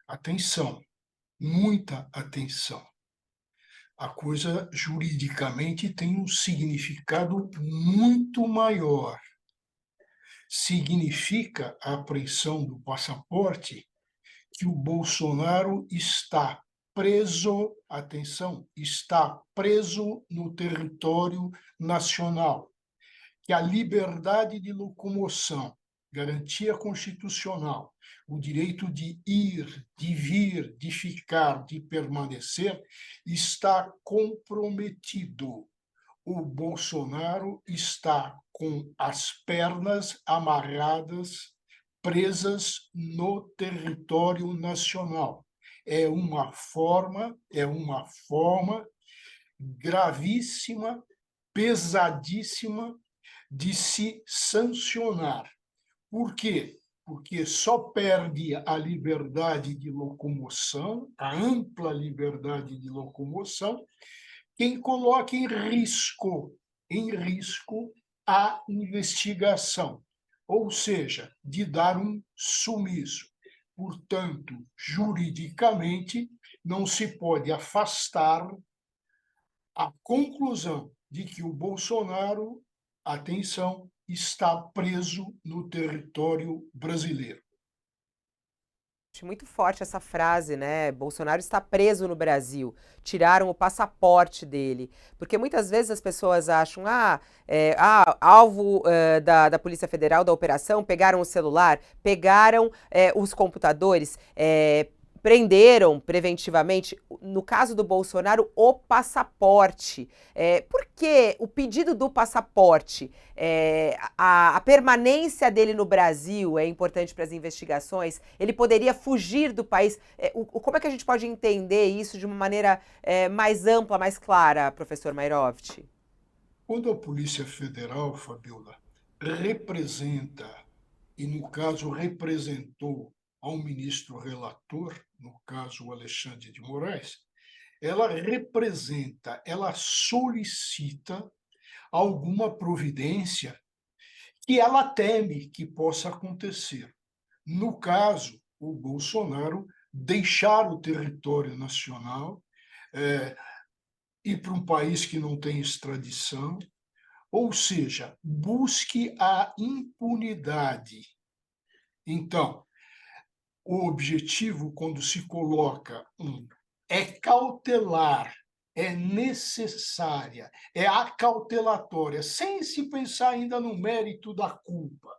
Atenção, muita atenção. A coisa juridicamente tem um significado muito maior. Significa a apreensão do passaporte que o Bolsonaro está preso, atenção, está preso no território nacional, que a liberdade de locomoção, garantia constitucional, o direito de ir, de vir, de ficar, de permanecer, está comprometido. O Bolsonaro está com as pernas amarradas, presas no território nacional. É uma forma gravíssima, pesadíssima de se sancionar. Por quê? Porque só perde a liberdade de locomoção, a ampla liberdade de locomoção, quem coloca em risco a investigação, ou seja, de dar um sumiço. Portanto, juridicamente, não se pode afastar a conclusão de que o Bolsonaro, atenção, está preso no território brasileiro. Acho muito forte essa frase, né? Bolsonaro está preso no Brasil. Tiraram o passaporte dele. Porque muitas vezes as pessoas acham, alvo da Polícia Federal, da operação, pegaram o celular, pegaram os computadores, prenderam preventivamente, no caso do Bolsonaro, o passaporte. Por que o pedido do passaporte, a permanência dele no Brasil é importante para as investigações? Ele poderia fugir do país? Como é que a gente pode entender isso de uma maneira mais ampla, mais clara, professor Mairovit? Quando a Polícia Federal, Fabiola, representa, e no caso representou ao ministro relator, no caso o Alexandre de Moraes, ela solicita alguma providência que ela teme que possa acontecer. No caso, o Bolsonaro deixar o território nacional, ir para um país que não tem extradição, ou seja, busque a impunidade. Então, o objetivo, quando se coloca é cautelar, é necessária, é acautelatória, sem se pensar ainda no mérito da culpa.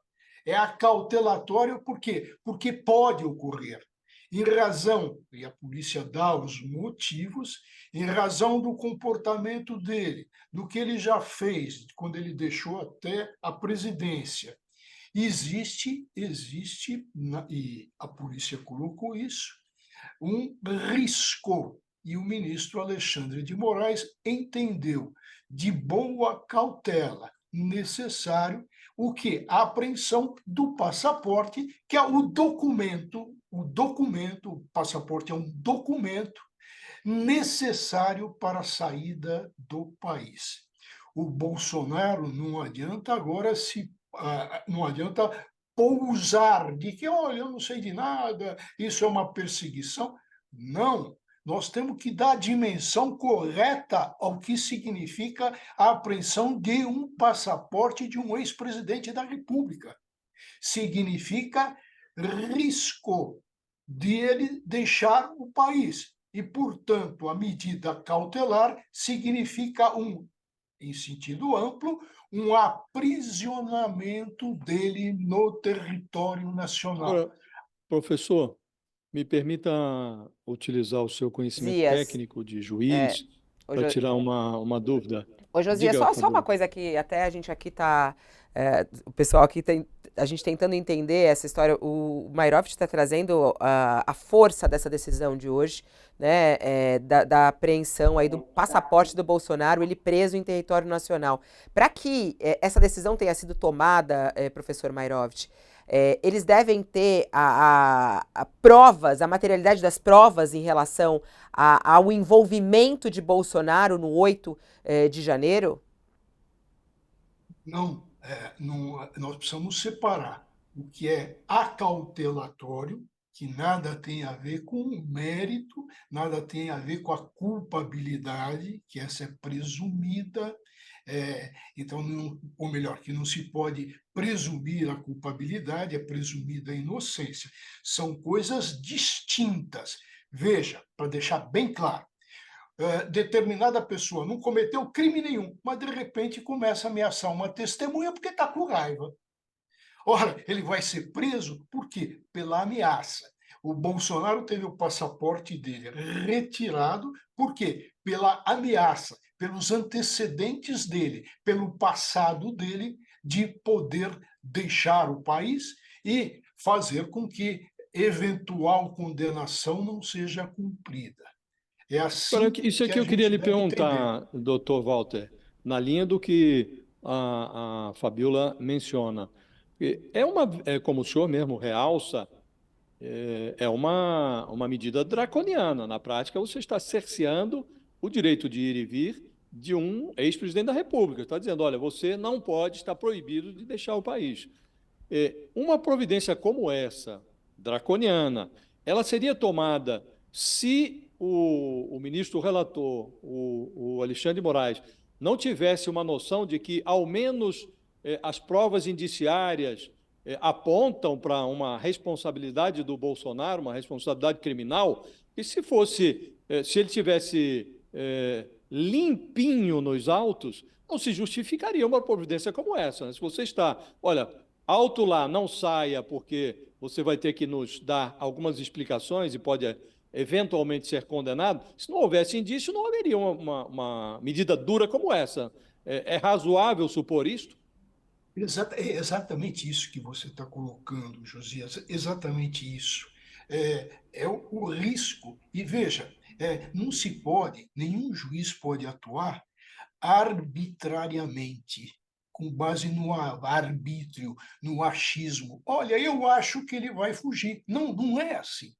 É acautelatória por quê? Porque pode ocorrer. Em razão, e a polícia dá os motivos, em razão do comportamento dele, do que ele já fez, quando ele deixou até a presidência, existe, e a polícia colocou isso, um risco. E o ministro Alexandre de Moraes entendeu de boa cautela necessário o que? A apreensão do passaporte, que é o passaporte é um documento necessário para a saída do país. O Bolsonaro não adianta agora não adianta pousar de que, olha, eu não sei de nada, isso é uma perseguição. Não, nós temos que dar a dimensão correta ao que significa a apreensão de um passaporte de um ex-presidente da República. Significa risco de ele deixar o país. E, portanto, a medida cautelar significa em sentido amplo, um aprisionamento dele no território nacional. Agora, professor, me permita utilizar o seu conhecimento Josias, técnico de é, juiz ô, para Jo- tirar uma dúvida. ô, Josias, Diga, por só uma favor. coisa que até a gente aqui tá. O pessoal aqui tem. A gente tentando entender essa história. O Mairovit está trazendo a força dessa decisão de hoje, né? Da apreensão aí do passaporte do Bolsonaro, ele preso em território nacional. Para que essa decisão tenha sido tomada, professor Mairovit, eles devem ter a provas, a materialidade das provas em relação ao envolvimento de Bolsonaro no 8 de janeiro? Não, nós precisamos separar o que é acautelatório, que nada tem a ver com o mérito, nada tem a ver com a culpabilidade, que essa é presumida, então, ou melhor, que não se pode presumir a culpabilidade, é presumida a inocência. São coisas distintas. Veja, para deixar bem claro, determinada pessoa não cometeu crime nenhum, mas de repente começa a ameaçar uma testemunha porque está com raiva. Ora, ele vai ser preso por quê? Pela ameaça. O Bolsonaro teve o passaporte dele retirado, por quê? Pela ameaça, pelos antecedentes dele, pelo passado dele de poder deixar o país e fazer com que eventual condenação não seja cumprida. É Agora, assim isso que aqui a eu queria gente lhe deve entender. perguntar, doutor Walter, na linha do que a Fabiola menciona. Como o senhor mesmo realça, é uma medida draconiana. Na prática, você está cerceando o direito de ir e vir de um ex-presidente da República. Está dizendo, olha, você não pode, está proibido de deixar o país. Uma providência como essa, draconiana, ela seria tomada se o ministro relator, o Alexandre de Moraes, não tivesse uma noção de que, ao menos, as provas indiciárias apontam para uma responsabilidade do Bolsonaro, uma responsabilidade criminal, e se ele tivesse limpinho nos autos, não se justificaria uma providência como essa, né? Se você está, olha, alto lá, não saia, porque você vai ter que nos dar algumas explicações e pode eventualmente ser condenado. Se não houvesse indício, não haveria uma medida dura como essa. É razoável supor isto? É exatamente isso que você está colocando, Josias, exatamente isso. É o risco. E veja, não se pode, nenhum juiz pode atuar arbitrariamente, com base no arbítrio, no achismo. Olha, eu acho que ele vai fugir. Não, não é assim.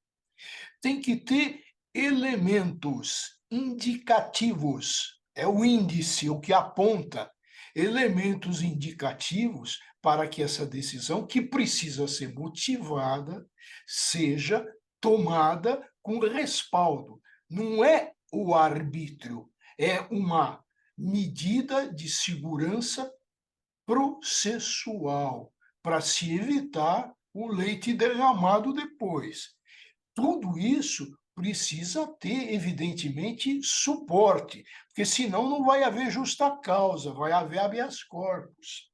Tem que ter elementos indicativos. É o índice, o que aponta elementos indicativos para que essa decisão, que precisa ser motivada, seja tomada com respaldo. Não é o arbítrio, é uma medida de segurança processual para se evitar o leite derramado depois. Tudo isso precisa ter, evidentemente, suporte, porque senão não vai haver justa causa, vai haver habeas corpus.